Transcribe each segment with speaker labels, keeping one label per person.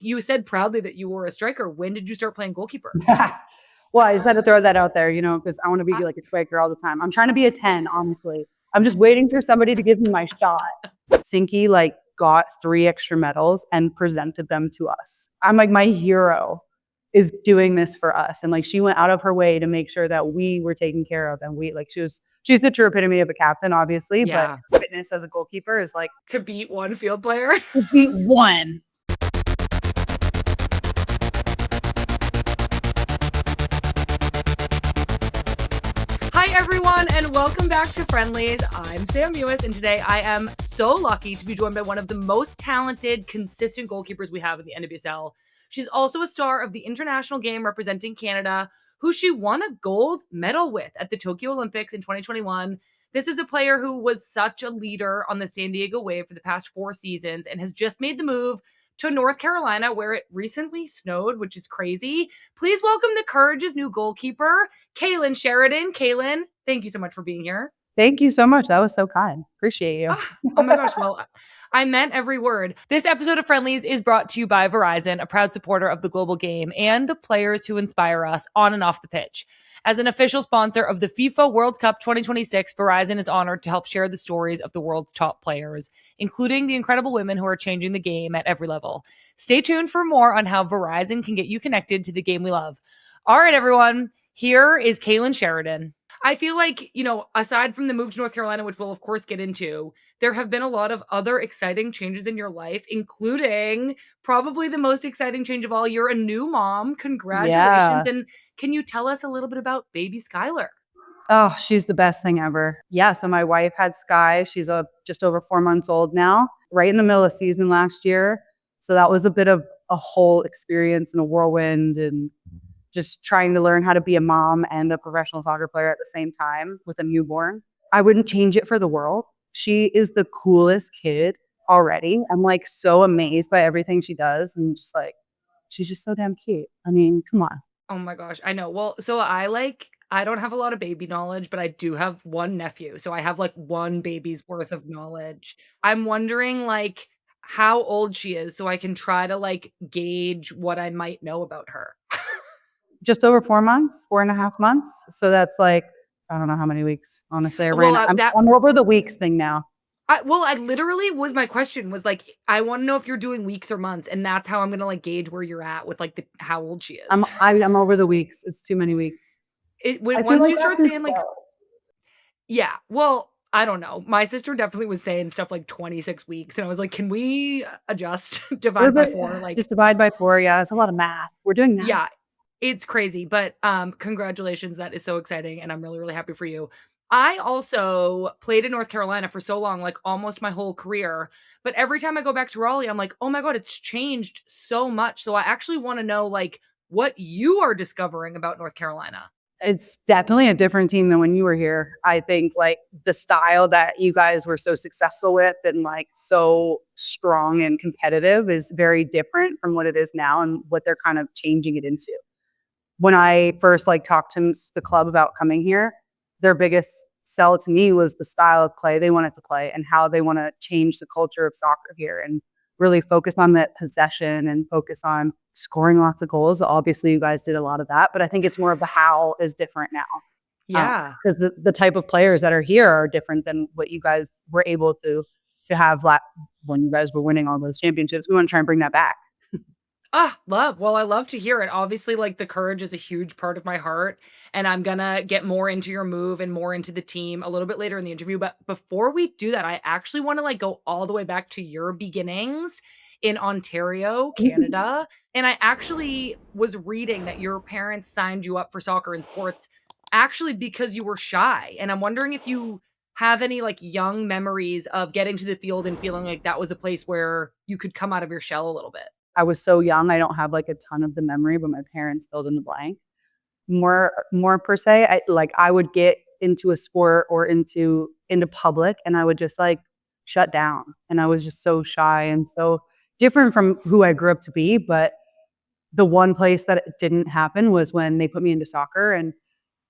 Speaker 1: You said proudly that you were a striker. When did you start playing goalkeeper?
Speaker 2: Well, I just had to throw that out there, because I want to be like a striker all the time. I'm trying to be a 10, honestly. I'm just waiting for somebody to give me my shot. Sinky got 3 extra medals and presented them to us. I'm like, my hero is doing this for us. And she went out of her way to make sure that we were taken care of. And she's the true epitome of a captain, obviously,
Speaker 1: Yeah.
Speaker 2: but fitness as a goalkeeper is
Speaker 1: to beat one field player.
Speaker 2: To beat one.
Speaker 1: Hi, everyone, and welcome back to Friendlies. I'm Sam Mewis, and today I am so lucky to be joined by one of the most talented, consistent goalkeepers we have in the NWSL. She's also a star of the international game representing Canada, who she won a gold medal with at the Tokyo Olympics in 2021. This is a player who was such a leader on the San Diego Wave for the past 4 seasons and has just made the move to North Carolina, where it recently snowed, which is crazy. Please welcome the Courage's new goalkeeper, Kailen Sheridan. Kailen, thank you so much for being here.
Speaker 2: Thank you so much. That was so kind. Appreciate you.
Speaker 1: Oh my gosh. Well, I meant every word. This episode of Friendlies is brought to you by Verizon, a proud supporter of the global game and the players who inspire us on and off the pitch. As an official sponsor of the FIFA World Cup 2026, Verizon is honored to help share the stories of the world's top players, including the incredible women who are changing the game at every level. Stay tuned for more on how Verizon can get you connected to the game we love. All right, everyone. Here is Kailen Sheridan. I feel like, aside from the move to North Carolina, which we'll of course get into, there have been a lot of other exciting changes in your life, including probably the most exciting change of all. You're a new mom. Congratulations.
Speaker 2: Yeah.
Speaker 1: And can you tell us a little bit about baby Skylar?
Speaker 2: Oh, she's the best thing ever. Yeah. So my wife had Sky. She's just over 4 months old now, right in the middle of season last year. So that was a bit of a whole experience and a whirlwind, and just trying to learn how to be a mom and a professional soccer player at the same time with a newborn. I wouldn't change it for the world. She is the coolest kid already. I'm so amazed by everything she does, and just she's just so damn cute. I mean, come on.
Speaker 1: Oh my gosh, I know. Well, so I don't have a lot of baby knowledge, but I do have one nephew. So I have one baby's worth of knowledge. I'm wondering how old she is so I can try to gauge what I might know about her.
Speaker 2: Just over 4 months, 4.5 months. So that's I don't know how many weeks, honestly. I'm over the weeks thing now.
Speaker 1: I literally was my question was I want to know if you're doing weeks or months, and that's how I'm gonna gauge where you're at with how old she is.
Speaker 2: I'm over the weeks. It's too many weeks.
Speaker 1: Once you start saying yeah, well, I don't know. My sister definitely was saying stuff like 26 weeks, and I was like, can we adjust, divide by 4?
Speaker 2: Just divide by 4. Yeah, it's a lot of math. We're doing that.
Speaker 1: Yeah, it's crazy, but congratulations. That is so exciting, and I'm really, really happy for you. I also played in North Carolina for so long, almost my whole career. But every time I go back to Raleigh, I'm like, oh my God, it's changed so much. So I actually want to know what you are discovering about North Carolina.
Speaker 2: It's definitely a different team than when you were here. I think the style that you guys were so successful with and so strong and competitive is very different from what it is now and what they're kind of changing it into. When I first talked to the club about coming here, their biggest sell to me was the style of play they wanted to play and how they want to change the culture of soccer here and really focus on that possession and focus on scoring lots of goals. Obviously, you guys did a lot of that, but I think it's more of the how is different now.
Speaker 1: Yeah.
Speaker 2: Because the type of players that are here are different than what you guys were able to have when you guys were winning all those championships. We want to try and bring that back.
Speaker 1: Love. Well, I love to hear it. Obviously, the courage is a huge part of my heart, and I'm gonna get more into your move and more into the team a little bit later in the interview. But before we do that, I actually want to go all the way back to your beginnings in Ontario, Canada. And I actually was reading that your parents signed you up for soccer and sports actually because you were shy. And I'm wondering if you have any young memories of getting to the field and feeling like that was a place where you could come out of your shell a little bit.
Speaker 2: I was so young, I don't have a ton of the memory, but my parents filled in the blank. More per se, I would get into a sport or into public, and I would just shut down, and I was just so shy and so different from who I grew up to be. But the one place that it didn't happen was when they put me into soccer, and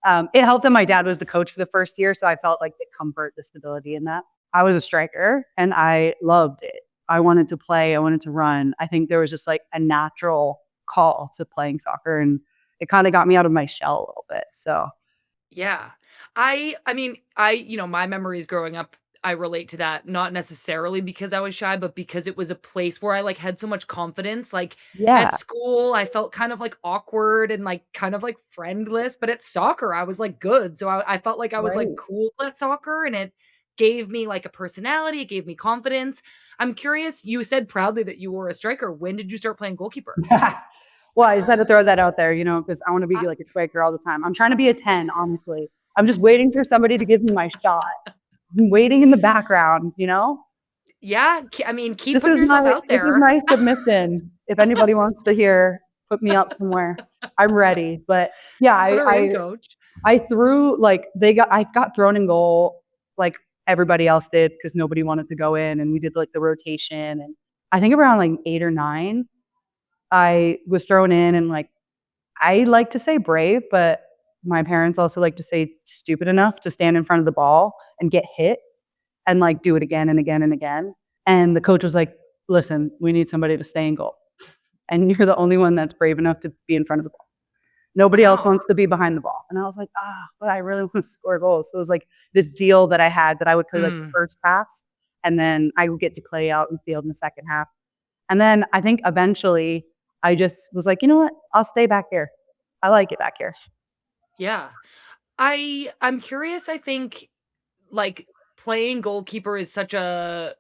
Speaker 2: it helped that my dad was the coach for the first year, so I felt the comfort, the stability in that. I was a striker, and I loved it. I wanted to play. I wanted to run. I think there was just like a natural call to playing soccer, and it kind of got me out of my shell a little bit. So
Speaker 1: Yeah. I mean, my memories growing up, I relate to that, not necessarily because I was shy, but because it was a place where I, like, had so much confidence. Like, at
Speaker 2: yeah,
Speaker 1: school, I felt kind of, like, awkward and, like, kind of, like, friendless, but at soccer, I was, like, good. So I felt like I was, like,
Speaker 2: right.
Speaker 1: cool at soccer, and it gave me, like, a personality, it gave me confidence. I'm curious, you said proudly that you were a striker. When did you start playing goalkeeper?
Speaker 2: Well, I just had to throw that out there, because I want to be like a striker all the time. I'm trying to be a 10, honestly. I'm just waiting for somebody to give me my shot. I'm waiting in the background.
Speaker 1: Yeah, I mean, keep
Speaker 2: This
Speaker 1: putting
Speaker 2: is
Speaker 1: yourself
Speaker 2: my
Speaker 1: out
Speaker 2: this is
Speaker 1: there.
Speaker 2: my submission. If anybody wants to hear, put me up somewhere. I'm ready. But yeah,
Speaker 1: Put
Speaker 2: I
Speaker 1: her in,
Speaker 2: I,
Speaker 1: coach.
Speaker 2: I threw like I got thrown in goal like everybody else did because nobody wanted to go in, and we did like the rotation. And I think around like 8 or 9, I was thrown in, and like I like to say brave, but my parents also like to say stupid enough to stand in front of the ball and get hit and like do it again and again and again. And the coach was like, "Listen, we need somebody to stay in goal, and you're the only one that's brave enough to be in front of the ball. Nobody else
Speaker 1: Wow.
Speaker 2: wants to be behind the ball." And I was like, but I really want to score goals. So it was like this deal that I had that I would play like the
Speaker 1: Mm.
Speaker 2: first half, and then I would get to play out in the field in the second half. And then I think eventually I just was like, you know what? I'll stay back here. I like it back here.
Speaker 1: Yeah. I'm curious, I think, like, playing goalkeeper is such a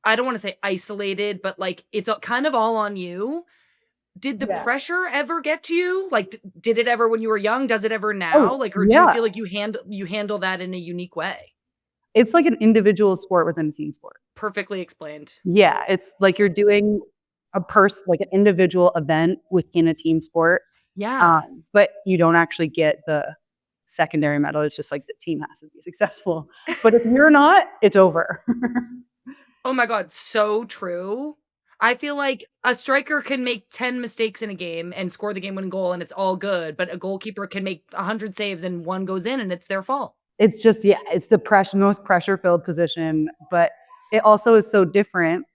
Speaker 1: I don't wanna say isolated, but, like, it's a kind of all on you. Did the
Speaker 2: Yeah.
Speaker 1: pressure ever get to you? Like, did it ever when you were young? Does it ever now?
Speaker 2: Oh,
Speaker 1: Like, or do you
Speaker 2: yeah.
Speaker 1: feel like you handle that in a unique way?
Speaker 2: It's like an individual sport within a team sport.
Speaker 1: Perfectly explained.
Speaker 2: Yeah, it's like you're doing like an individual event within a team sport,
Speaker 1: Yeah.
Speaker 2: but you don't actually get the secondary medal. It's just like the team has to be successful. But if you're not, it's over.
Speaker 1: Oh my god, so true. I feel like a striker can make 10 mistakes in a game and score the game-winning goal, and it's all good, but a goalkeeper can make 100 saves and 1 goes in, and it's their fault.
Speaker 2: It's just, yeah, it's the most pressure filled position, but it also is so different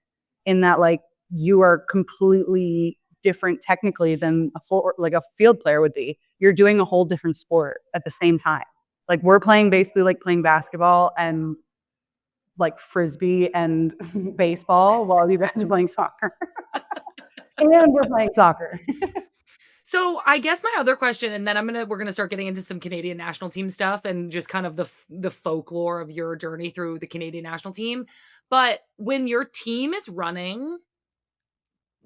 Speaker 2: in that like you are completely different technically than a field player would be. You're doing a whole different sport at the same time. Like we're playing basically like playing basketball and like frisbee and baseball while you guys are playing soccer. And we're playing soccer.
Speaker 1: So, I guess my other question, and then we're gonna start getting into some Canadian national team stuff and just kind of the folklore of your journey through the Canadian national team. But when your team is running,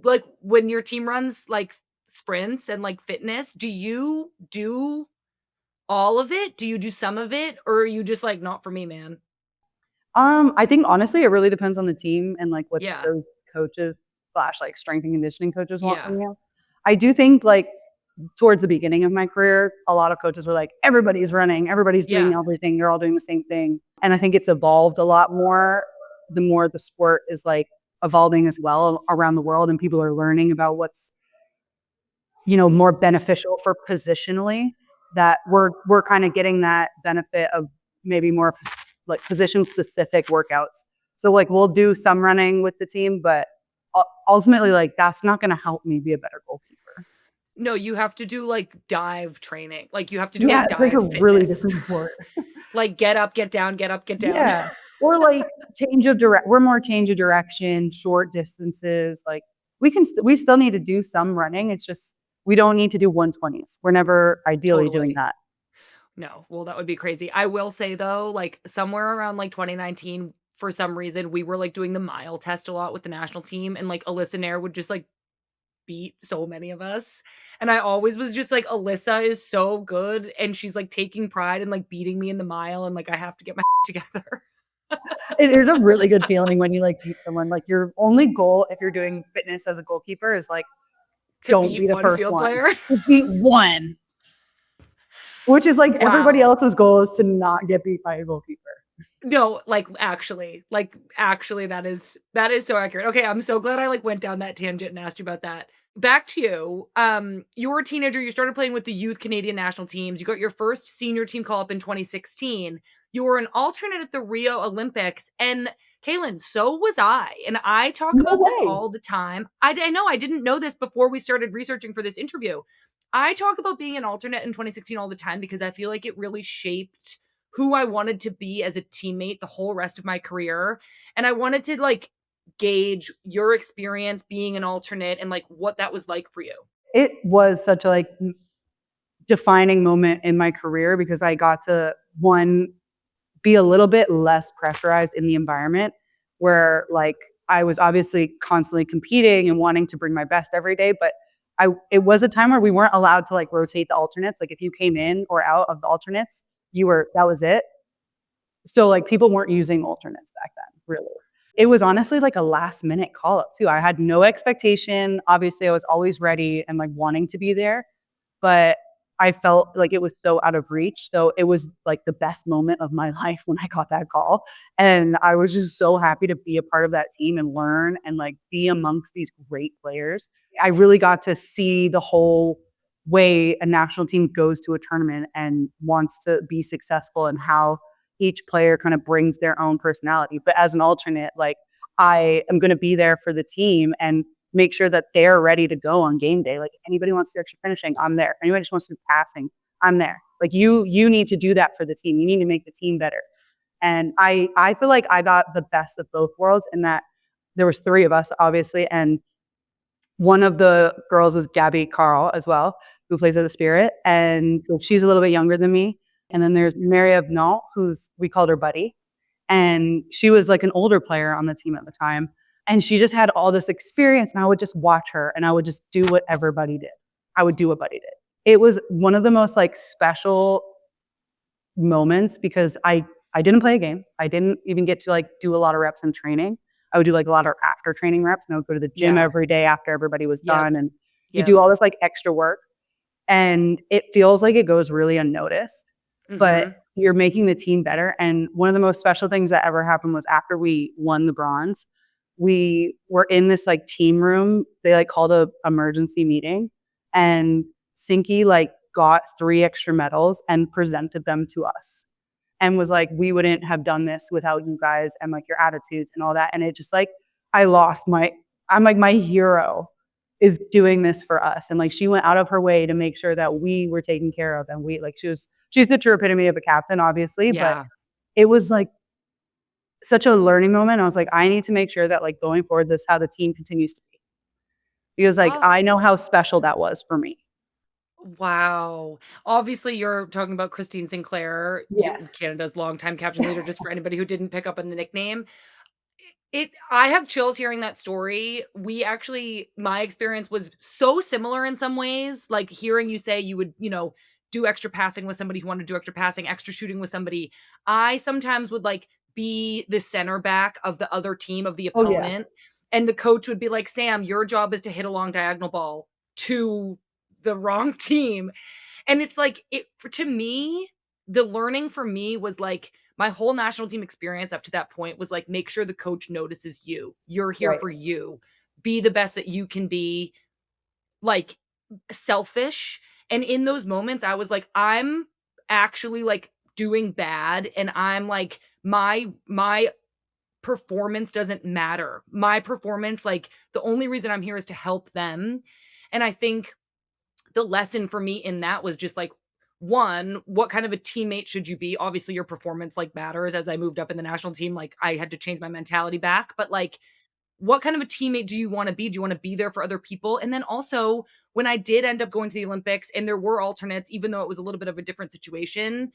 Speaker 1: like, when your team runs, like, sprints and, like, fitness, do you do all of it? Do you do some of it? Or are you just like, "Not for me, man?"
Speaker 2: I think honestly, it really depends on the team and like what
Speaker 1: Yeah.
Speaker 2: those coaches slash like strength and conditioning coaches want
Speaker 1: Yeah.
Speaker 2: from you. I do think like towards the beginning of my career, a lot of coaches were like, everybody's running, everybody's doing
Speaker 1: Yeah.
Speaker 2: everything, you're all doing the same thing. And I think it's evolved a lot more the more the sport is like evolving as well around the world, and people are learning about what's more beneficial for positionally, that we're kind of getting that benefit of maybe more like position specific workouts. So like we'll do some running with the team, but ultimately like that's not going to help me be a better goalkeeper.
Speaker 1: No, you have to do, like, dive training. Like, you have to do,
Speaker 2: Yeah,
Speaker 1: like,
Speaker 2: it's like a
Speaker 1: dive
Speaker 2: really
Speaker 1: fitness.
Speaker 2: different sport.
Speaker 1: Like, get up, get down, get up, get down.
Speaker 2: Yeah. Or like we're more change of direction, short distances. Like we still need to do some running. It's just we don't need to do 120s. We're never ideally doing
Speaker 1: Totally.
Speaker 2: that.
Speaker 1: No, well, that would be crazy. I will say though, like somewhere around like 2019, for some reason, we were like doing the mile test a lot with the national team, and like Alyssa Nair would just like beat so many of us. And I always was just like, Alyssa is so good, and she's like taking pride in like beating me in the mile, and like I have to get my together.
Speaker 2: It is a really good feeling when you like beat someone. Like your only goal if you're doing fitness as a goalkeeper is like
Speaker 1: To
Speaker 2: don't
Speaker 1: beat
Speaker 2: be the
Speaker 1: one
Speaker 2: first
Speaker 1: field
Speaker 2: one.
Speaker 1: player.
Speaker 2: Just beat one. Which is like everybody
Speaker 1: Wow.
Speaker 2: else's goal is to not get beat by a goalkeeper.
Speaker 1: No, like actually that is so accurate. Okay, I'm so glad I like went down that tangent and asked you about that. Back to you. You were a teenager, you started playing with the youth Canadian national teams. You got your first senior team call up in 2016. You were an alternate at the Rio Olympics, and Kailen, so was I. And I talk
Speaker 2: No
Speaker 1: about this
Speaker 2: way.
Speaker 1: all the time. I know I didn't know this before we started researching for this interview. I talk about being an alternate in 2016 all the time because I feel like it really shaped who I wanted to be as a teammate the whole rest of my career. And I wanted to like gauge your experience being an alternate and like what that was like for you.
Speaker 2: It was such a like defining moment in my career because I got to, one, be a little bit less pressurized in the environment where like I was obviously constantly competing and wanting to bring my best every day, but it was a time where we weren't allowed to like rotate the alternates. Like if you came in or out of the alternates, that was it. So like people weren't using alternates back then, really. It was honestly like a last minute call up too. I had no expectation. Obviously, I was always ready and like wanting to be there, but I felt like it was so out of reach. So it was like the best moment of my life when I got that call. And I was just so happy to be a part of that team and learn and like be amongst these great players. I really got to see the whole way a national team goes to a tournament and wants to be successful and how each player kind of brings their own personality. But as an alternate, like I am going to be there for the team and make sure that they're ready to go on game day. Like if anybody wants to do extra finishing, I'm there. If anybody just wants to do passing, I'm there. Like you need to do that for the team. You need to make the team better. And I feel like I got the best of both worlds in that there was three of us, obviously, and one of the girls was Gabby Carl as well, who plays at the Spirit, and she's a little bit younger than me. And then there's Maria Vnalt, who's we called her Buddy, and she was like an older player on the team at the time. And she just had all this experience, and I would just watch her, and I would just do what everybody did. I would do what Buddy did. It was one of the most like special moments because I didn't play a game. I didn't even get to like do a lot of reps in training. I would do like a lot of after training reps, and I would go to the gym every day after everybody was done, and you do all this like extra work, and it feels like it goes really unnoticed, but you're making the team better. And one of the most special things that ever happened was after we won the bronze, we were in this like team room. They like called a emergency meeting, and Sinky like got 3 extra medals and presented them to us and was like, we wouldn't have done this without you guys and like your attitudes and all that. And it just like, I'm like, my hero is doing this for us. And like, she went out of her way to make sure that we were taken care of. And she's the true epitome of a captain, obviously, but it was like such a learning moment. I was like, I need to make sure that like going forward, this is how the team continues to be. Because like, I know how special that was for me.
Speaker 1: Wow. Obviously, you're talking about Christine Sinclair,
Speaker 2: Yes.
Speaker 1: Canada's longtime captain leader, just for anybody who didn't pick up on the nickname. I have chills hearing that story. My experience was so similar in some ways, like hearing you say you would, do extra passing with somebody who wanted to do extra passing, extra shooting with somebody. I sometimes would like be the center back of the other team of the opponent. And the coach would be like, Sam, your job is to hit a long diagonal ball to the wrong team. And it's like, to me, the learning for me was like, my whole national team experience up to that point was like, make sure the coach notices you. You're here for you. Be the best that you can be, like selfish. And in those moments, I was like, I'm actually like doing bad. And I'm like, my performance doesn't matter. My performance, like the only reason I'm here is to help them. And I think the lesson for me in that was just like, one, what kind of a teammate should you be? Obviously, your performance like matters. As I moved up in the national team, like I had to change my mentality back. But like, what kind of a teammate do you want to be? Do you want to be there for other people? And then also, when I did end up going to the Olympics and there were alternates, even though it was a little bit of a different situation,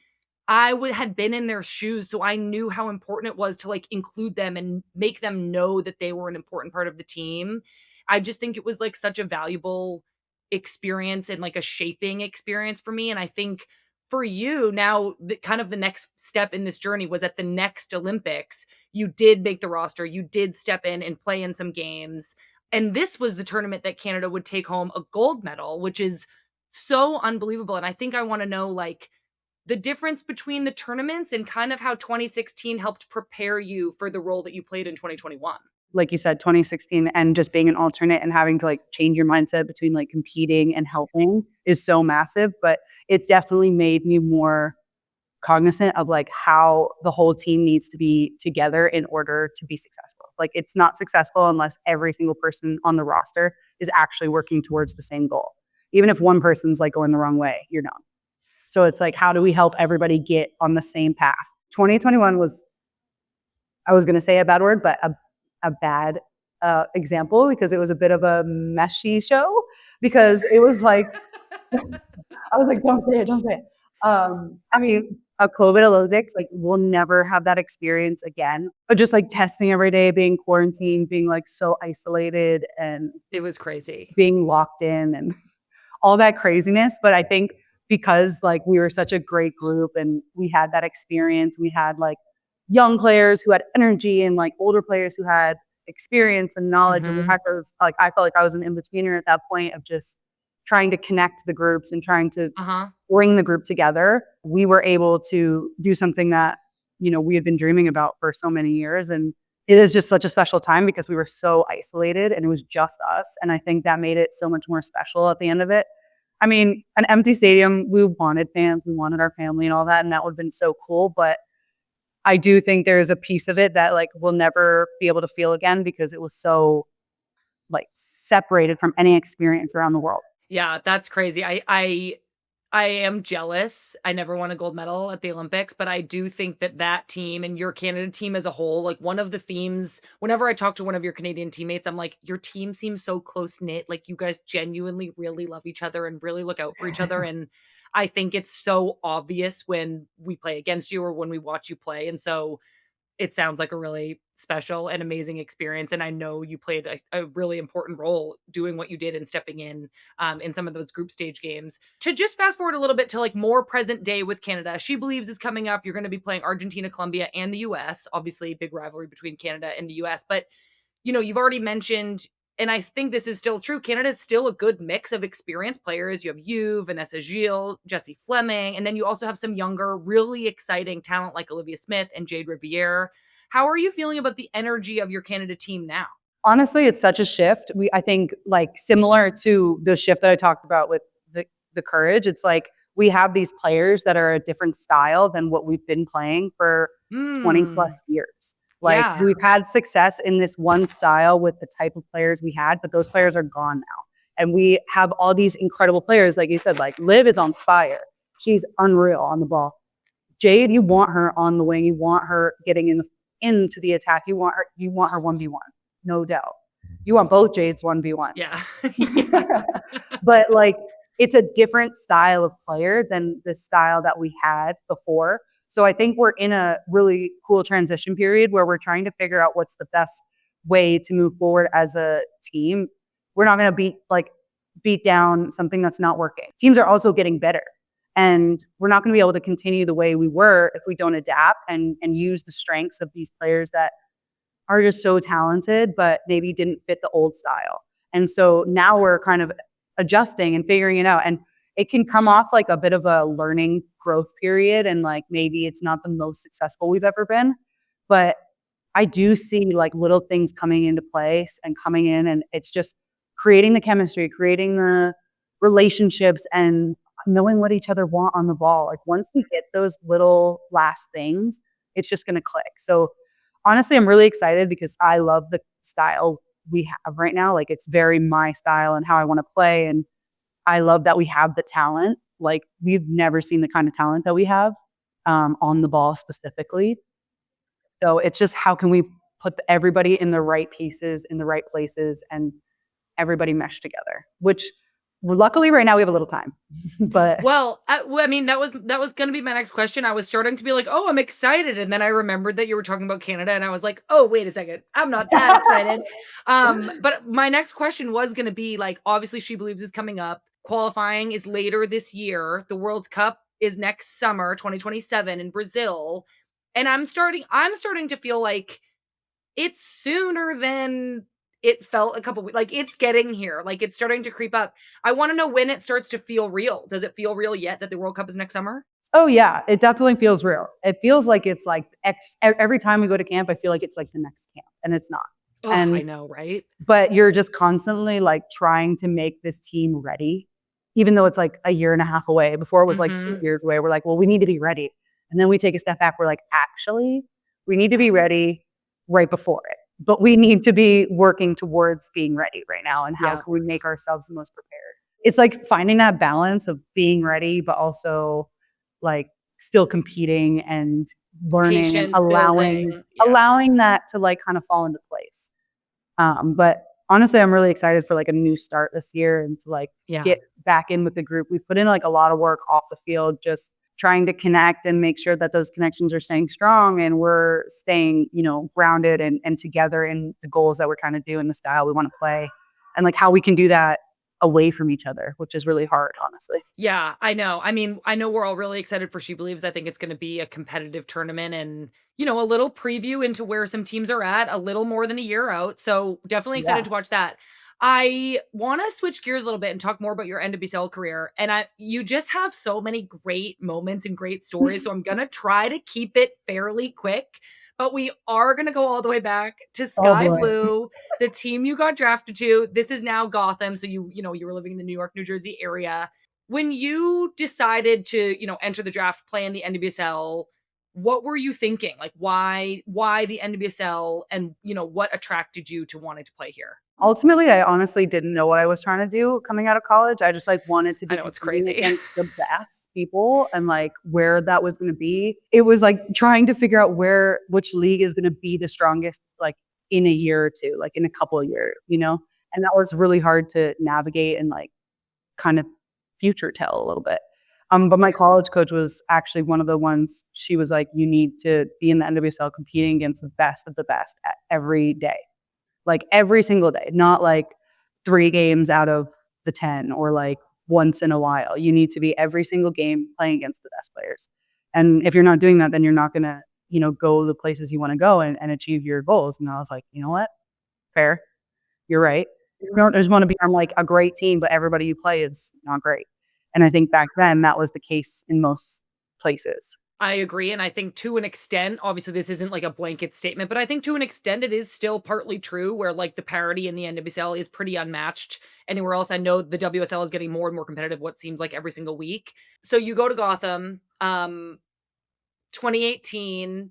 Speaker 1: had been in their shoes. So I knew how important it was to like include them and make them know that they were an important part of the team. I just think it was like such a valuable experience and like a shaping experience for me. And I think for you now, kind of the next step in this journey was at the next Olympics, you did make the roster, you did step in and play in some games. And this was the tournament that Canada would take home a gold medal, which is so unbelievable. And I think I want to know like the difference between the tournaments and kind of how 2016 helped prepare you for the role that you played in 2021.
Speaker 2: Like you said, 2016 and just being an alternate and having to like change your mindset between like competing and helping is so massive, but it definitely made me more cognizant of like how the whole team needs to be together in order to be successful. Like it's not successful unless every single person on the roster is actually working towards the same goal. Even if one person's like going the wrong way, you're not. So it's like, how do we help everybody get on the same path? 2021 was, I was going to say a bad word, but a bad example, because it was a bit of a meshy show, because it was like, I was like, don't say it, don't say it. I mean, a COVID Olympics, like we'll never have that experience again. But just like testing every day, being quarantined, being like so isolated, and
Speaker 1: it was crazy,
Speaker 2: being locked in and all that craziness. But I think because like we were such a great group and we had that experience, we had like young players who had energy and like older players who had experience and knowledge. And we had those, like, I felt like I was an in-betweener at that point of just trying to connect the groups and trying to bring the group together. We were able to do something that, you know, we had been dreaming about for so many years. And it is just such a special time because we were so isolated and it was just us. And I think that made it so much more special at the end of it. I mean, an empty stadium, we wanted fans, we wanted our family and all that, and that would have been so cool. But I do think there's a piece of it that like we'll never be able to feel again because it was so like separated from any experience around the world.
Speaker 1: Yeah, that's crazy. I am jealous. I never won a gold medal at the Olympics, but I do think that that team and your Canada team as a whole, like one of the themes, whenever I talk to one of your Canadian teammates, I'm like, your team seems so close knit. Like you guys genuinely really love each other and really look out for each other. And I think it's so obvious when we play against you or when we watch you play. And so it sounds like a really special and amazing experience. And I know you played a really important role doing what you did and stepping in some of those group stage games. To just fast forward a little bit to like more present day with Canada, SheBelieves is coming up. You're going to be playing Argentina, Colombia, and the US. Obviously, big rivalry between Canada and the US. But, you know, you've already mentioned, and I think this is still true, Canada is still a good mix of experienced players. You have you, Vanessa Gilles, Jessie Fleming, and then you also have some younger, really exciting talent like Olivia Smith and Jade Riviere. How are you feeling about the energy of your Canada team now?
Speaker 2: Honestly, it's such a shift. I think like similar to the shift that I talked about with the courage, it's like we have these players that are a different style than what we've been playing for 20 plus years. Like we've had success in this one style with the type of players we had, but those players are gone now. And we have all these incredible players, like you said, like Liv is on fire. She's unreal on the ball. Jade, you want her on the wing. You want her getting into the attack. You want her 1v1, no doubt. You want both Jades 1v1.
Speaker 1: Yeah.
Speaker 2: But like it's a different style of player than the style that we had before. So I think we're in a really cool transition period where we're trying to figure out what's the best way to move forward as a team. We're not going to beat down something that's not working. Teams are also getting better. And we're not going to be able to continue the way we were if we don't adapt and use the strengths of these players that are just so talented, but maybe didn't fit the old style. And so now we're kind of adjusting and figuring it out. And it can come off like a bit of a learning growth period. And like maybe it's not the most successful we've ever been. But I do see like little things coming into place and coming in. And it's just creating the chemistry, creating the relationships, and knowing what each other want on the ball. Like once we get those little last things, it's just going to click. So honestly, I'm really excited because I love the style we have right now. Like it's very my style and how I want to play. And I love that we have the talent. Like we've never seen the kind of talent that we have on the ball specifically. So it's just how can we put everybody in the right pieces, in the right places, and everybody mesh together, which luckily right now we have a little time. But
Speaker 1: well, I mean, that was going to be my next question. I was starting to be like, oh, I'm excited. And then I remembered that you were talking about Canada and I was like, oh, wait a second. I'm not that excited. But my next question was going to be like, obviously SheBelieves is coming up. Qualifying is later this year. The World Cup is next summer, 2027 in Brazil. And I'm starting to feel like it's sooner than it felt a couple weeks. Like it's getting here. Like it's starting to creep up. I want to know when it starts to feel real. Does it feel real yet that the World Cup is next summer?
Speaker 2: Oh yeah, it definitely feels real. It feels like it's like every time we go to camp, I feel like it's like the next camp, and it's not.
Speaker 1: Oh, and I know, right?
Speaker 2: But you're just constantly like trying to make this team ready, even though it's like a year and a half away. Before it was like 2 years away. We're like, well, we need to be ready. And then we take a step back. We're like, actually, we need to be ready right before it. But we need to be working towards being ready right now. And how can we make ourselves the most prepared? It's like finding that balance of being ready, but also like still competing and learning and
Speaker 1: Patience building.
Speaker 2: allowing that to like kind of fall into place. But honestly, I'm really excited for like a new start this year and to like get back in with the group. We put in like a lot of work off the field, just trying to connect and make sure that those connections are staying strong and we're staying, grounded and together in the goals that we're trying to do and the style we want to play and like how we can do that away from each other, which is really hard, honestly.
Speaker 1: Yeah, I know. I mean, I know we're all really excited for SheBelieves. I think it's going to be a competitive tournament and, a little preview into where some teams are at a little more than a year out. So definitely excited to watch that. I want to switch gears a little bit and talk more about your NWSL career. And you just have so many great moments and great stories. So I'm going to try to keep it fairly quick, but we are going to go all the way back to Sky Blue, the team you got drafted to. This is now Gotham. So you were living in the New York, New Jersey area. When you decided to, enter the draft, play in the NWSL, what were you thinking? Like why the NWSL and, what attracted you to wanting to play here?
Speaker 2: Ultimately, I honestly didn't know what I was trying to do coming out of college. I just like wanted to be
Speaker 1: I know it's crazy
Speaker 2: against the best people and like where that was going to be. It was like trying to figure out which league is going to be the strongest, like in a year or two, like in a couple of years, and that was really hard to navigate and like kind of future tell a little bit. But my college coach was actually one of the ones. She was like, you need to be in the NWSL competing against the best of the best every day. Like every single day, not like 3 games out of the 10 or like once in a while. You need to be every single game playing against the best players. And if you're not doing that, then you're not going to, go the places you want to go and achieve your goals. And I was like, you know what? Fair. You're right. You don't just want to be on like a great team, but everybody you play is not great. And I think back then that was the case in most places.
Speaker 1: I agree. And I think to an extent, obviously this isn't like a blanket statement, but I think to an extent it is still partly true where like the parity in the NWSL is pretty unmatched anywhere else. I know the WSL is getting more and more competitive, what seems like every single week. So you go to Gotham, 2018,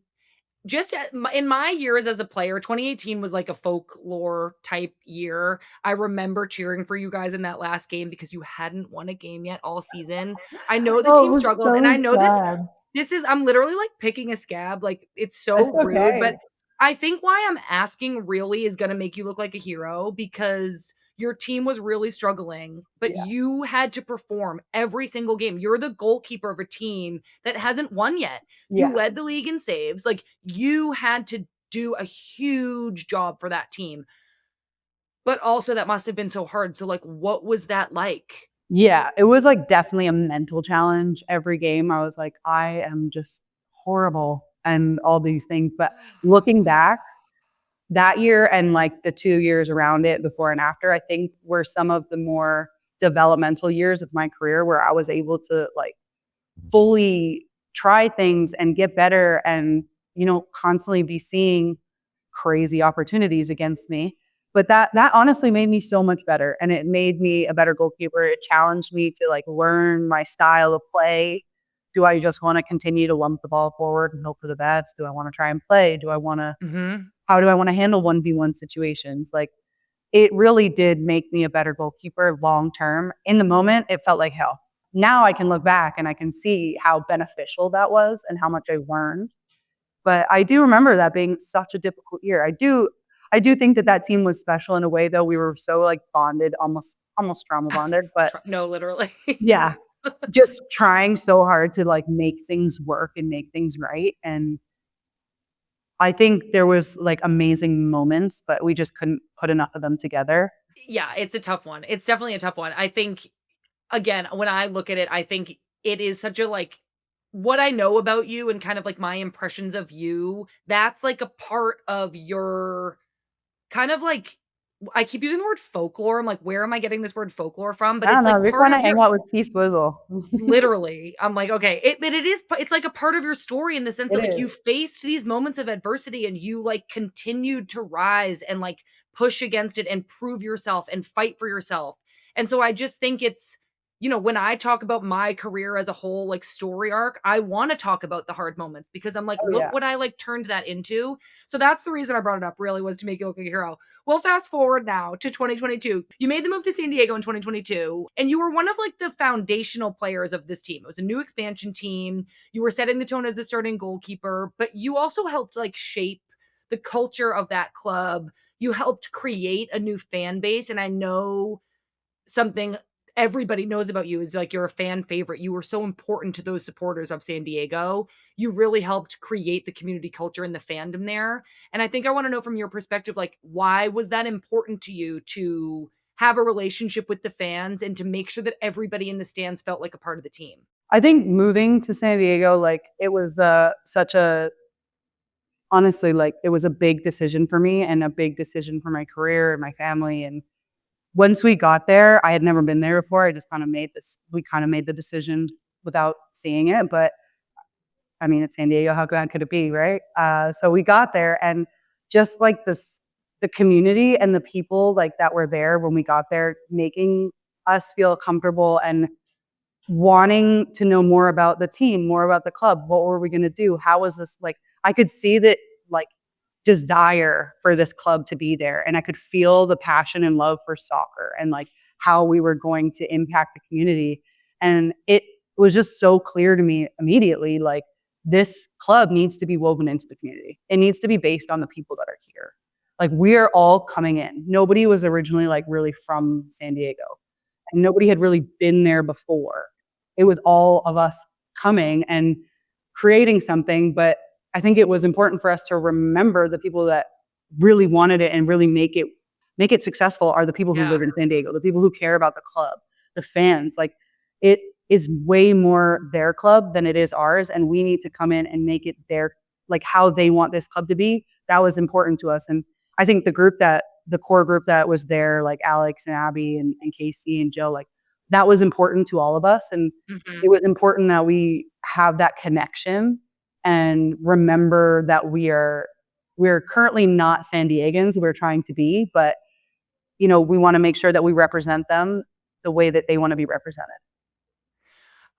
Speaker 1: just in my years as a player, 2018 was like a folklore type year. I remember cheering for you guys in that last game because you hadn't won a game yet all season. I know the team struggled and I know this is, I'm literally like picking a scab. Like it's so rude, but I think why I'm asking really is going to make you look like a hero because your team was really struggling, but you had to perform every single game. You're the goalkeeper of a team that hasn't won yet. You led the league in saves. Like you had to do a huge job for that team. But also that must have been so hard. So like, what was that like?
Speaker 2: Yeah, it was like definitely a mental challenge every game. I was like, I am just horrible and all these things. But looking back, that year and like the 2 years around it, before and after, I think were some of the more developmental years of my career where I was able to like fully try things and get better and, constantly be seeing crazy opportunities against me. But that honestly made me so much better and it made me a better goalkeeper. It challenged me to like learn my style of play. Do I just want to continue to lump the ball forward and hope for the best? Do I want to try and play? Do I want to how do I want to handle 1v1 situations? Like it really did make me a better goalkeeper long term. In the moment, it felt like hell. Now I can look back and I can see how beneficial that was and how much I learned. But I do remember that being such a difficult year. I do think that team was special in a way, though. We were so like bonded, almost trauma bonded. But
Speaker 1: no, literally.
Speaker 2: Yeah, just trying so hard to like make things work and make things right. And I think there was like amazing moments, but we just couldn't put enough of them together.
Speaker 1: Yeah, it's a tough one. It's definitely a tough one. I think, again, when I look at it, I think it is such a like what I know about you and kind of like my impressions of you, that's like a part of your kind of like I keep using the word folklore. I'm like, where am I getting this word folklore from? But
Speaker 2: I don't
Speaker 1: it's
Speaker 2: know.
Speaker 1: like
Speaker 2: We're
Speaker 1: part
Speaker 2: trying
Speaker 1: of
Speaker 2: to hang
Speaker 1: your
Speaker 2: out with Peace Swizzle.
Speaker 1: literally. I'm like, okay, but it's like a part of your story in the sense that like you faced these moments of adversity and you like continued to rise and like push against it and prove yourself and fight for yourself. And so I just think when I talk about my career as a whole, like story arc, I want to talk about the hard moments because I'm like,
Speaker 2: Oh
Speaker 1: look
Speaker 2: yeah.
Speaker 1: what I like turned that into. So that's the reason I brought it up, really, was to make you look like a hero. Well, fast forward now to 2022. You made the move to San Diego in 2022, and you were one of like the foundational players of this team. It was a new expansion team. You were setting the tone as the starting goalkeeper, but you also helped like shape the culture of that club. You helped create a new fan base. And I know something everybody knows about you is like you're a fan favorite. You were so important to those supporters of San Diego. You really helped create the community culture and the fandom there. And I think I want to know from your perspective, like, why was that important to you to have a relationship with the fans and to make sure that everybody in the stands felt like a part of the team?
Speaker 2: I think moving to San Diego, like it was such a honestly, like it was a big decision for me and a big decision for my career and my family. And once we got there, I had never been there before. I just kind of we kind of made the decision without seeing it. But I mean, it's San Diego. How bad could it be, right? So we got there, and just like the community and the people like that were there when we got there, making us feel comfortable and wanting to know more about the team, more about the club. What were we going to do? How was this like? I could see that like desire for this club to be there, and I could feel the passion and love for soccer and like how we were going to impact the community. And it was just so clear to me immediately, like this club needs to be woven into the community. It needs to be based on the people that are here. Like we are all coming in. Nobody was originally like really from San Diego, and nobody had really been there before. It was all of us coming and creating something. But I think it was important for us to remember the people that really wanted it and really make it successful are the people who
Speaker 1: Yeah.
Speaker 2: live in San Diego, the people who care about the club, the fans. Like it is way more their club than it is ours, and we need to come in and make it their like how they want this club to be. That was important to us. And I think the core group that was there, like Alex and Abby and Casey and Joe, like that was important to all of us. And
Speaker 1: Mhm.
Speaker 2: it was important that we have that connection and remember that we're currently not San Diegans. We're trying to be, but we want to make sure that we represent them the way that they want to be represented.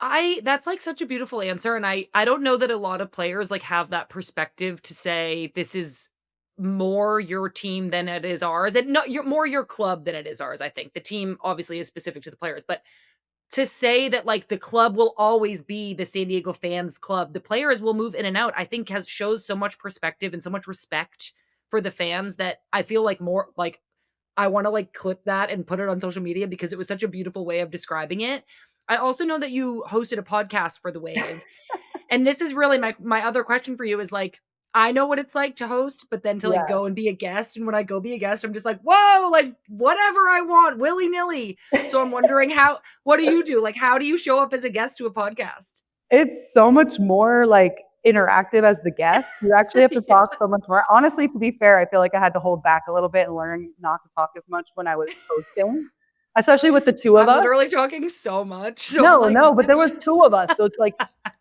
Speaker 1: I That's like such a beautiful answer, and I don't know that a lot of players like have that perspective to say this is more your team than it is ours, and not your club than it is ours. I think the team obviously is specific to the players, but to say that like the club will always be the San Diego fans club, the players will move in and out, I think has shows so much perspective and so much respect for the fans that I feel like more like I want to like clip that and put it on social media because it was such a beautiful way of describing it. I also know that you hosted a podcast for The Wave. And this is really my other question for you is like I know what it's like to host, but then to like
Speaker 2: Yeah.
Speaker 1: go and be a guest. And when I go be a guest, I'm just like, whoa, like whatever I want, willy-nilly. So I'm wondering what do you do? Like, how do you show up as a guest to a podcast?
Speaker 2: It's so much more like interactive as the guest. You actually have to
Speaker 1: Yeah.
Speaker 2: talk so much more. Honestly, to be fair, I feel like I had to hold back a little bit and learn not to talk as much when I was hosting, especially with the two of
Speaker 1: I'm
Speaker 2: us.
Speaker 1: literally talking so much. So I'm
Speaker 2: No,
Speaker 1: like,
Speaker 2: no, but there was two of us, so it's like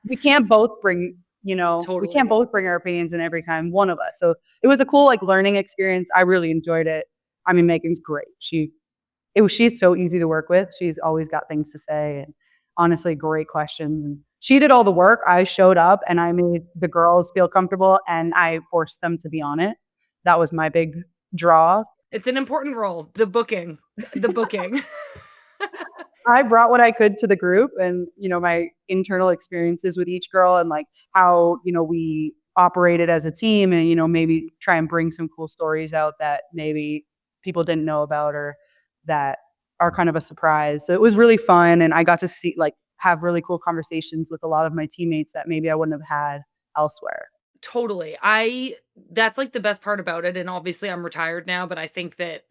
Speaker 2: we can't both we can't
Speaker 1: totally.
Speaker 2: both bring our opinions in every time one of us. So it was a cool like learning experience. I really enjoyed it. I mean, Megan's great. She's so easy to work with. She's always got things to say and honestly great questions. And she did all the work. I showed up and I made the girls feel comfortable and I forced them to be on it. That was my big draw.
Speaker 1: It's an important role. The booking. The booking.
Speaker 2: I brought what I could to the group and, my internal experiences with each girl and like how, we operated as a team and, maybe try and bring some cool stories out that maybe people didn't know about or that are kind of a surprise. So it was really fun. And I got to see, like, have really cool conversations with a lot of my teammates that maybe I wouldn't have had elsewhere.
Speaker 1: Totally. That's like the best part about it, and obviously I'm retired now, but I think that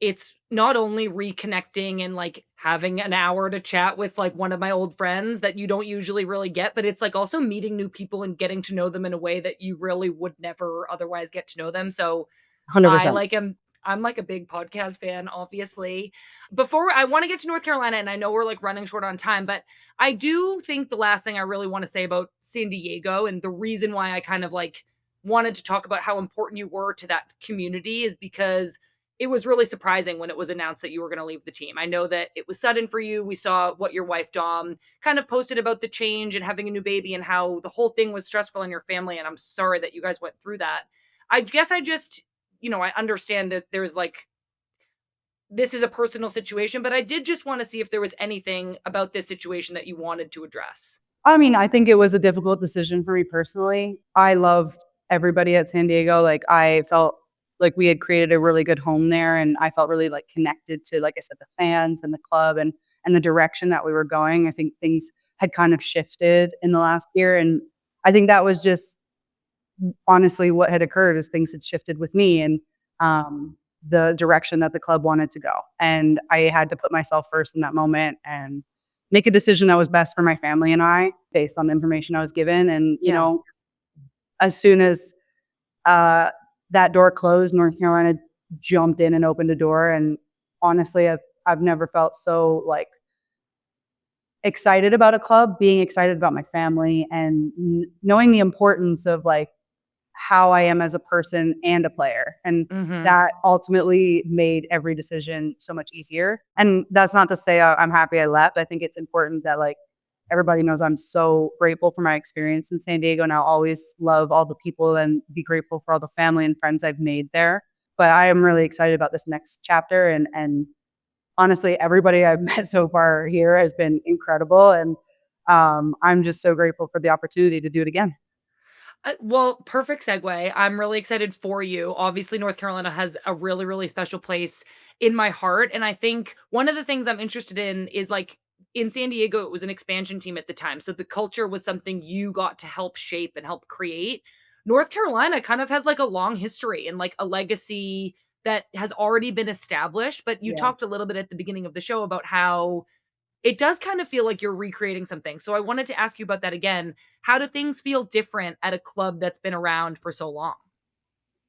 Speaker 1: it's not only reconnecting and like having an hour to chat with like one of my old friends that you don't usually really get, but it's like also meeting new people and getting to know them in a way that you really would never otherwise get to know them. So I
Speaker 2: 100%.
Speaker 1: like am I'm like a big podcast fan, obviously. Before I want to get to North Carolina, and I know we're like running short on time, but I do think the last thing I really want to say about San Diego and the reason why I kind of like wanted to talk about how important you were to that community is because it was really surprising when it was announced that you were going to leave the team. I know that it was sudden for you. We saw what your wife Dom kind of posted about the change and having a new baby and how the whole thing was stressful in your family. And I'm sorry that you guys went through that. I guess I just, I understand that there's like, this is a personal situation, but I did just want to see if there was anything about this situation that you wanted to address.
Speaker 2: I mean, I think it was a difficult decision for me personally. I loved everybody at San Diego. Like, I felt like we had created a really good home there, and I felt really like connected to, like I said, the fans and the club and the direction that we were going. I think things had kind of shifted in the last year, and I think that was just honestly what had occurred is things had shifted with me and the direction that the club wanted to go. And I had to put myself first in that moment and make a decision that was best for my family and I based on the information I was given. And, as soon as that door closed, North Carolina jumped in and opened a door. And honestly, I've never felt so like excited about a club, being excited about my family and knowing the importance of like how I am as a person and a player. And that ultimately made every decision so much easier. And that's not to say I'm happy I left. I think it's important that like everybody knows I'm so grateful for my experience in San Diego, and I'll always love all the people and be grateful for all the family and friends I've made there. But I am really excited about this next chapter. And honestly, everybody I've met so far here has been incredible. And I'm just so grateful for the opportunity to do it again.
Speaker 1: Well, perfect segue. I'm really excited for you. Obviously, North Carolina has a really, really special place in my heart. And I think one of the things I'm interested in is like in San Diego, it was an expansion team at the time. So the culture was something you got to help shape and help create. North Carolina kind of has like a long history and like a legacy that has already been established. But you
Speaker 2: Yeah.
Speaker 1: talked a little bit at the beginning of the show about how it does kind of feel like you're recreating something. So I wanted to ask you about that again. How do things feel different at a club that's been around for so long?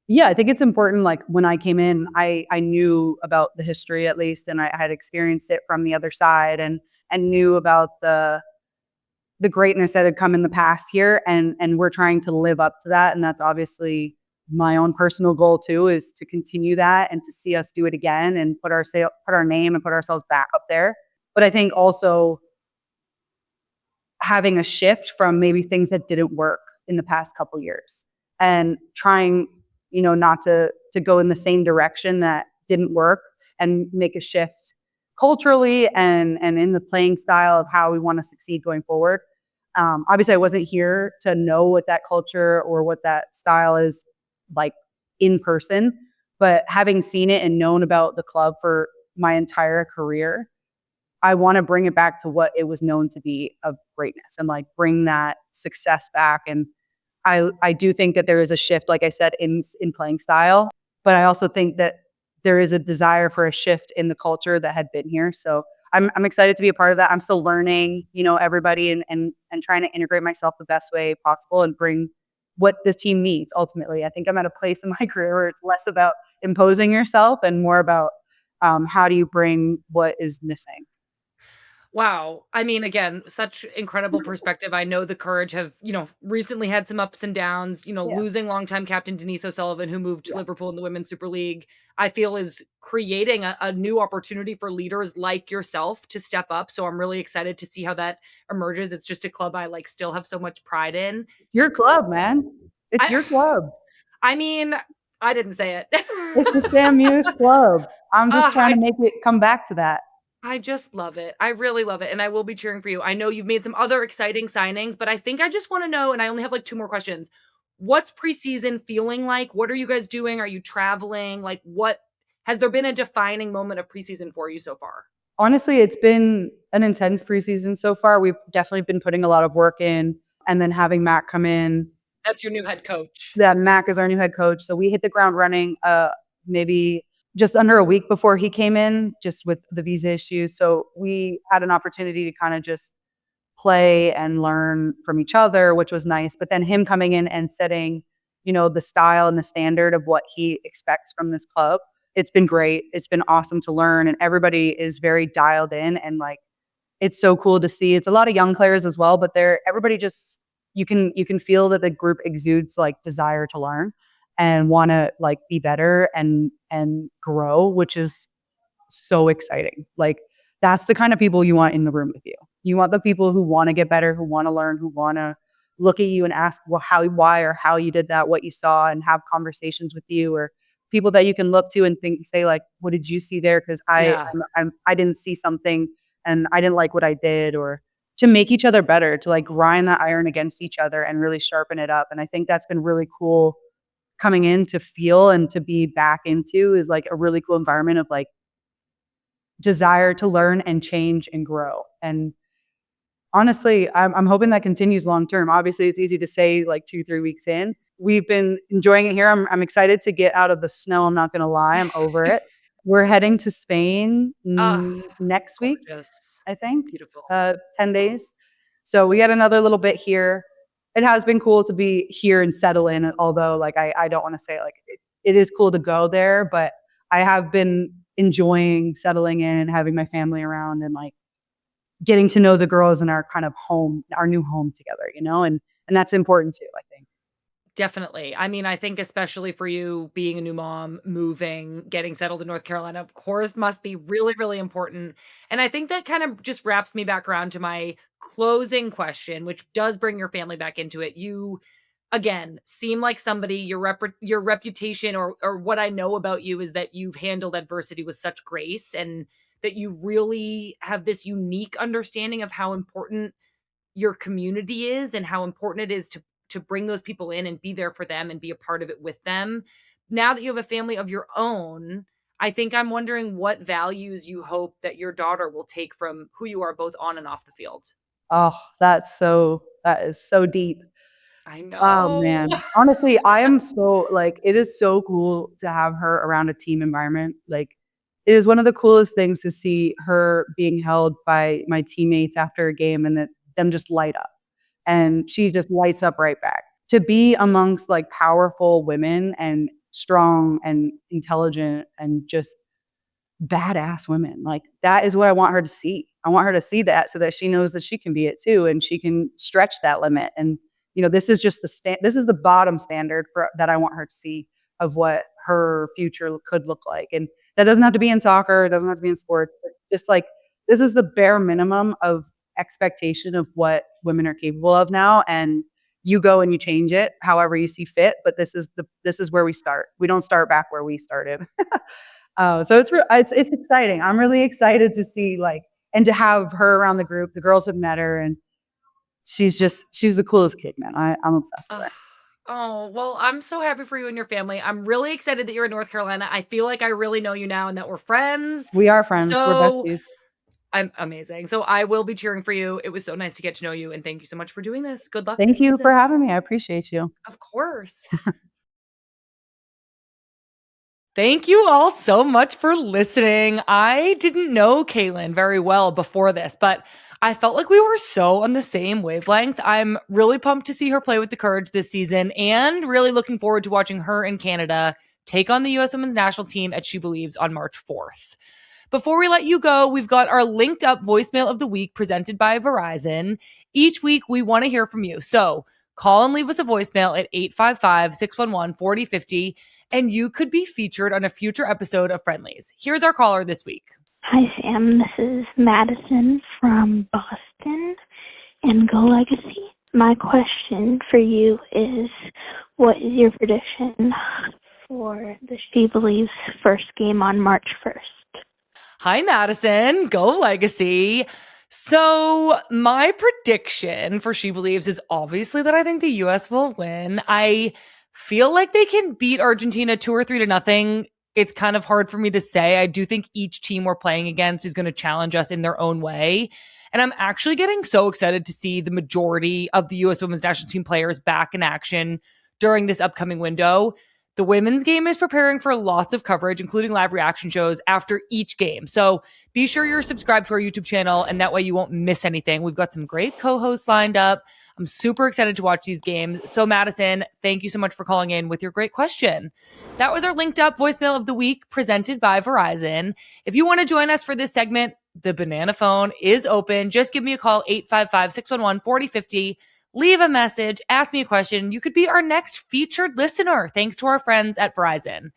Speaker 2: Yeah, I think it's important. Like when I came in, I knew about the history at least, and I had experienced it from the other side, and knew about the greatness that had come in the past here, and we're trying to live up to that, and that's obviously my own personal goal too, is to continue that and to see us do it again and put our name and put ourselves back up there. But I think also having a shift from maybe things that didn't work in the past couple years and trying not to go in the same direction that didn't work and make a shift culturally and in the playing style of how we want to succeed going forward. Obviously I wasn't here to know what that culture or what that style is like in person, but having seen it and known about the club for my entire career, I want to bring it back to what it was known to be of greatness and like bring that success back. And I do think that there is a shift, like I said, in playing style, but I also think that there is a desire for a shift in the culture that had been here. So I'm excited to be a part of that. I'm still learning, everybody and trying to integrate myself the best way possible and bring what the team needs ultimately. I think I'm at a place in my career where it's less about imposing yourself and more about how do you bring what is missing.
Speaker 1: Wow. I mean, again, such incredible perspective. I know the Courage have, recently had some ups and downs,
Speaker 2: Yeah.
Speaker 1: losing longtime captain Denise O'Sullivan, who moved to
Speaker 2: Yeah.
Speaker 1: Liverpool in the Women's Super League, I feel is creating a new opportunity for leaders like yourself to step up. So I'm really excited to see how that emerges. It's just a club I like still have so much pride in.
Speaker 2: Your club, man. It's
Speaker 1: I
Speaker 2: your club.
Speaker 1: I mean, I didn't say
Speaker 2: It's the
Speaker 1: it.
Speaker 2: Sam Mewis club. I'm just trying to
Speaker 1: I
Speaker 2: make it come back to that.
Speaker 1: I just love it. I really love it, and I will be cheering for you. I know you've made some other exciting signings, but I think I just wanna know, and I only have, like, 2 more questions. What's preseason feeling like? What are you guys doing? Are you traveling? Like, what has there been a defining moment of preseason for you so far?
Speaker 2: Honestly, it's been an intense preseason so far. We've definitely been putting a lot of work in and then having Mac come in.
Speaker 1: That's your new head coach.
Speaker 2: Yeah, Mac is our new head coach. So we hit the ground running maybe just under a week before he came in, just with the visa issues. So we had an opportunity to kind of just play and learn from each other, which was nice. But then him coming in and setting, the style and the standard of what he expects from this club, it's been great. It's been awesome to learn. And everybody is very dialed in and like it's so cool to see. It's a lot of young players as well, but everybody just you can feel that the group exudes like desire to learn. and want to like be better and grow, which is so exciting. Like that's the kind of people you want in the room with you. You want the people who want to get better, who want to learn, who want to look at you and ask, well, why, or how you did that, what you saw, and have conversations with you, or people that you can look to and say like, what did you see there? Because I didn't see something, and I didn't like what I did, or to make each other better, to like grind that iron against each other and really sharpen it up. And I think that's been really cool coming in to feel and to be back into, is like a really cool environment of like desire to learn and change and grow. And honestly, I'm hoping that continues long term. Obviously, it's easy to say like 2-3 weeks in. We've been enjoying it here. I'm excited to get out of the snow. I'm not going to lie. I'm over it. We're heading to Spain next week,
Speaker 1: gorgeous.
Speaker 2: I think.
Speaker 1: Beautiful.
Speaker 2: 10 days. So we got another little bit here. It has been cool to be here and settle in, although like I don't want to say like it is cool to go there, but I have been enjoying settling in and having my family around and like getting to know the girls in our kind of home, our new home together, you know, and that's important too, I think.
Speaker 1: Definitely. I mean, I think especially for you being a new mom, moving, getting settled in North Carolina, of course, must be really, really important. And I think that kind of just wraps me back around to my closing question, which does bring your family back into it. You, again, seem like somebody, your reputation or what I know about you is that you've handled adversity with such grace, and that you really have this unique understanding of how important your community is and how important it is to bring those people in and be there for them and be a part of it with them. Now that you have a family of your own, I think I'm wondering what values you hope that your daughter will take from who you are both on and off the field.
Speaker 2: Oh, that is so deep.
Speaker 1: I
Speaker 2: Oh
Speaker 1: know.
Speaker 2: man. Honestly, I am so like, it is so cool to have her around a team environment. Like it is one of the coolest things to see her being held by my teammates after a game, and that them just light up. And she just lights up right back. To be amongst like powerful women and strong and intelligent and just badass women. Like that is what I want her to see. I want her to see that so that she knows that she can be it too, and she can stretch that limit. And you know, this is just this is the bottom standard for that I want her to see of what her future could look like. And that doesn't have to be in soccer, it doesn't have to be in sports, but just like this is the bare minimum of expectation of what women are capable of now. And you go and you change it however you see fit, but this is where we start. We don't start back where we started. So it's exciting. I'm really excited to see like, and to have her around the group. The girls have met her, and she's the coolest kid, man. I'm obsessed with
Speaker 1: Ugh.
Speaker 2: her.
Speaker 1: Oh, well, I'm so happy for you and your family. I'm really excited that you're in North Carolina. I feel like I really know you now and that we're friends.
Speaker 2: We are friends. We're
Speaker 1: So
Speaker 2: besties.
Speaker 1: I'm amazing. So I will be cheering for you. It was so nice to get to know you, and thank you so much for doing this. Good luck
Speaker 2: Thank
Speaker 1: this
Speaker 2: you for
Speaker 1: season.
Speaker 2: having me. I appreciate you.
Speaker 1: Of course. Thank you all so much for listening. I didn't know Kailen very well before this, but I felt like we were so on the same wavelength. I'm really pumped to see her play with the Courage this season, and really looking forward to watching her in Canada take on the U.S. women's national team at SheBelieves on March 4th. Before we let you go, we've got our linked up voicemail of the week presented by Verizon. Each week, we want to hear from you. So call and leave us a voicemail at 855-611-4050, and you could be featured on a future episode of Friendlies. Here's our caller this week.
Speaker 3: Hi, Sam. This is Madison from Boston, and Go Legacy. My question for you is, what is your prediction for the SheBelieves first game on March 1st?
Speaker 1: Hi, Madison. Go Legacy. So my prediction for SheBelieves is obviously that I think the U.S. will win. I feel like they can beat Argentina 2 or 3-0. It's kind of hard for me to say. I do think each team we're playing against is going to challenge us in their own way. And I'm actually getting so excited to see the majority of the U.S. women's national team players back in action during this upcoming window. The women's game is preparing for lots of coverage, including live reaction shows after each game. So be sure you're subscribed to our YouTube channel, and that way you won't miss anything. We've got some great co-hosts lined up. I'm super excited to watch these games. So Madison, thank you so much for calling in with your great question. That was our linked up voicemail of the week presented by Verizon. If you want to join us for this segment, the banana phone is open. Just give me a call, 855-611-4050. leave a message, ask me a question. You could be our next featured listener, thanks to our friends at Verizon.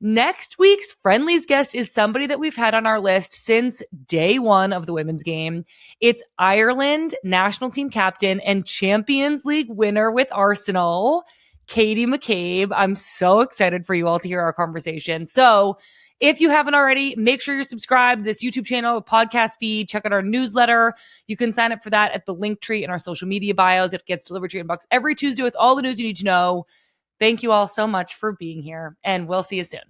Speaker 1: Next week's Friendlies guest is somebody that we've had on our list since day one of the women's game. It's Ireland national team captain and Champions League winner with Arsenal, Katie McCabe. I'm so excited for you all to hear our conversation. So if you haven't already, make sure you're subscribed to this YouTube channel, podcast feed, check out our newsletter. You can sign up for that at the link tree in our social media bios. It gets delivered to your inbox every Tuesday with all the news you need to know. Thank you all so much for being here, and we'll see you soon.